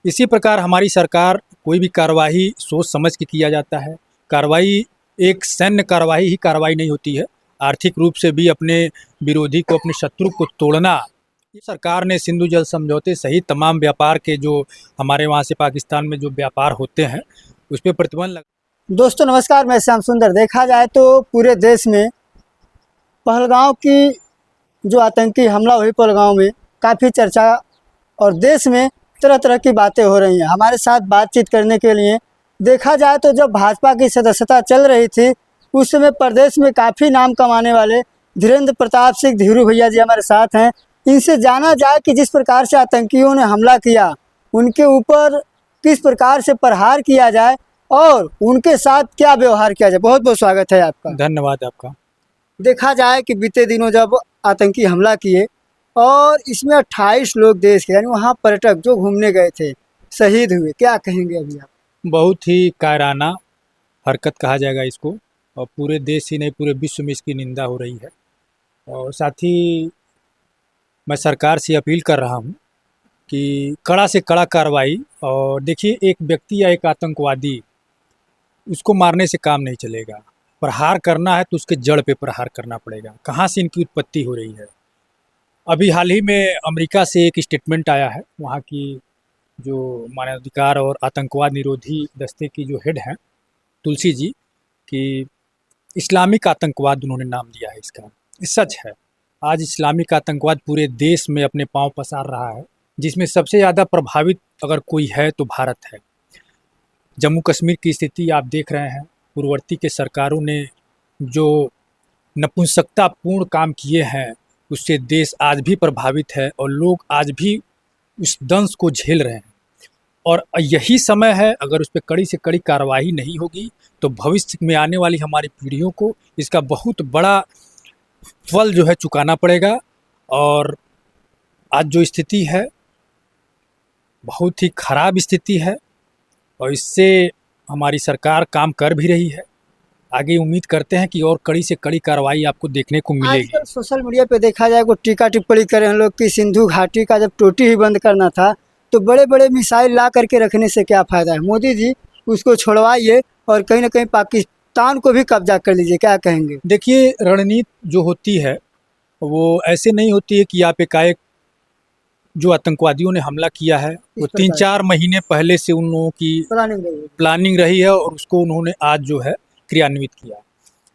इसी प्रकार हमारी सरकार कोई भी कार्रवाई सोच समझ के किया जाता है। कार्रवाई एक सैन्य कार्रवाई ही कार्रवाई नहीं होती है, आर्थिक रूप से भी अपने विरोधी को, अपने शत्रु को तोड़ना। सरकार ने सिंधु जल समझौते सहित तमाम व्यापार के जो हमारे वहाँ से पाकिस्तान में जो व्यापार होते हैं उस पर प्रतिबंध लगा। दोस्तों नमस्कार, मैं श्याम सुंदर। देखा जाए तो पूरे देश में पहलगांव की जो आतंकी हमला हुई पहलगांव में काफ़ी चर्चा और देश में तरह तरह की बातें हो रही हैं। हमारे साथ बातचीत करने के लिए देखा जाए तो जब भाजपा की सदस्यता चल रही थी उस समय प्रदेश में काफ़ी नाम कमाने वाले धीरेन्द्र प्रताप सिंह धीरू भैया जी हमारे साथ हैं। इनसे जाना जाए कि जिस प्रकार से आतंकियों ने हमला किया उनके ऊपर किस प्रकार से प्रहार किया जाए और उनके साथ क्या व्यवहार किया जाए। बहुत बहुत स्वागत है आपका। धन्यवाद आपका। देखा जाए कि बीते दिनों जब आतंकी हमला किए और इसमें 28 लोग देश के यानी वहाँ पर्यटक जो घूमने गए थे शहीद हुए, क्या कहेंगे अभी आप? बहुत ही कायराना हरकत कहा जाएगा इसको, और पूरे देश ही नहीं पूरे विश्व में इसकी निंदा हो रही है। और साथ ही मैं सरकार से अपील कर रहा हूँ कि कड़ा से कड़ा कार्रवाई। और देखिए, एक व्यक्ति या एक आतंकवादी, उसको मारने से काम नहीं चलेगा। प्रहार करना है तो उसके जड़ पे प्रहार करना पड़ेगा। कहाँ से इनकी उत्पत्ति हो रही है? अभी हाल ही में अमेरिका से एक स्टेटमेंट आया है, वहाँ की जो मानवाधिकार और आतंकवाद निरोधी दस्ते की जो हेड हैं तुलसी जी, कि इस्लामिक आतंकवाद उन्होंने नाम दिया है इसका। सच है, आज इस्लामिक आतंकवाद पूरे देश में अपने पांव पसार रहा है, जिसमें सबसे ज़्यादा प्रभावित अगर कोई है तो भारत है। जम्मू कश्मीर की स्थिति आप देख रहे हैं, पूर्ववर्ती के सरकारों ने जो नपुंसकतापूर्ण काम किए हैं उससे देश आज भी प्रभावित है और लोग आज भी उस दंश को झेल रहे हैं। और यही समय है, अगर उस पर कड़ी से कड़ी कार्रवाई नहीं होगी तो भविष्य में आने वाली हमारी पीढ़ियों को इसका बहुत बड़ा फल जो है चुकाना पड़ेगा। और आज जो स्थिति है बहुत ही खराब स्थिति है और इससे हमारी सरकार काम कर भी रही है। आगे उम्मीद करते हैं कि और कड़ी से कड़ी कार्रवाई आपको देखने को मिलेगी। आजकल सोशल मीडिया पे देखा जाए को टीका टिप्पणी करें हम लोग कि सिंधु घाटी का जब टोटी ही बंद करना था तो बड़े बड़े मिसाइल ला करके रखने से क्या फ़ायदा है। मोदी जी उसको छोड़वाइए और कहीं ना कहीं पाकिस्तान को भी कब्जा कर लीजिए, क्या कहेंगे? देखिए, रणनीति जो होती है वो ऐसे नहीं होती है कि आप एकाएक, जो आतंकवादियों ने हमला किया है वो 3-4 महीने पहले से उन लोगों की प्लानिंग रही है और उसको उन्होंने आज जो है क्रियान्वित किया।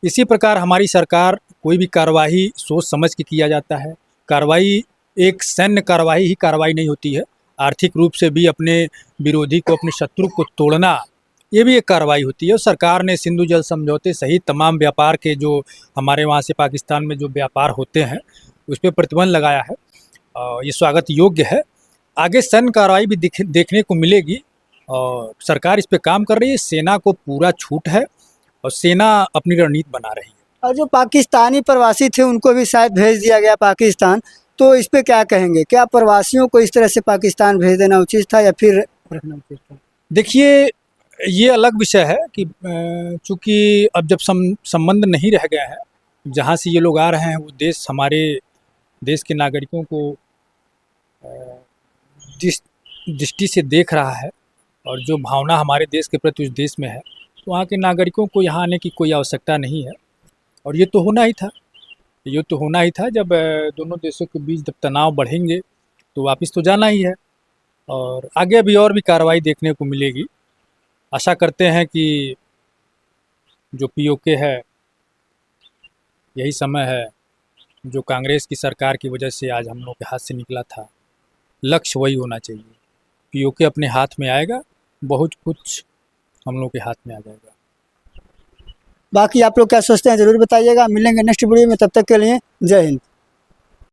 इसी प्रकार हमारी सरकार कोई भी कार्रवाई सोच समझ के किया जाता है। कार्रवाई एक सैन्य कार्रवाई ही कार्रवाई नहीं होती है, आर्थिक रूप से भी अपने विरोधी को, अपने शत्रु को तोड़ना, ये भी एक कार्रवाई होती है। और सरकार ने सिंधु जल समझौते सहित तमाम व्यापार के जो हमारे वहाँ से पाकिस्तान में जो व्यापार होते हैं उस पर प्रतिबंध लगाया है। ये स्वागत योग्य है। आगे सैन्य कार्रवाई भी देखने को मिलेगी और सरकार इस पे काम कर रही है। सेना को पूरा छूट है और सेना अपनी रणनीति बना रही है। और जो पाकिस्तानी प्रवासी थे उनको भी शायद भेज दिया गया पाकिस्तान, तो इस पे क्या कहेंगे? क्या प्रवासियों को इस तरह से पाकिस्तान भेज देना उचित था या फिर रखना उचित था? देखिए, ये अलग विषय है कि चूँकि अब जब संबंध नहीं रह गए हैं, जहाँ से ये लोग आ रहे हैं वो देश हमारे देश के नागरिकों को जिस दृष्टि से देख रहा है और जो भावना हमारे देश के प्रति उस देश में है, तो वहाँ के नागरिकों को यहाँ आने की कोई आवश्यकता नहीं है। और ये तो होना ही था, ये तो होना ही था। जब दोनों देशों के बीच जब तनाव बढ़ेंगे तो वापस तो जाना ही है। और आगे भी और भी कार्रवाई देखने को मिलेगी। आशा करते हैं कि जो पीओके है, यही समय है जो कांग्रेस की सरकार की वजह से आज हम लोग के हाथ से निकला था, लक्ष्य वही होना चाहिए। पीओके अपने हाथ में आएगा, बहुत कुछ हम लोग के हाथ में आ जाएगा। बाकी आप लोग क्या सोचते हैं ज़रूर बताइएगा। मिलेंगे नेक्स्ट वीडियो में, तब तक के लिए जय हिंद।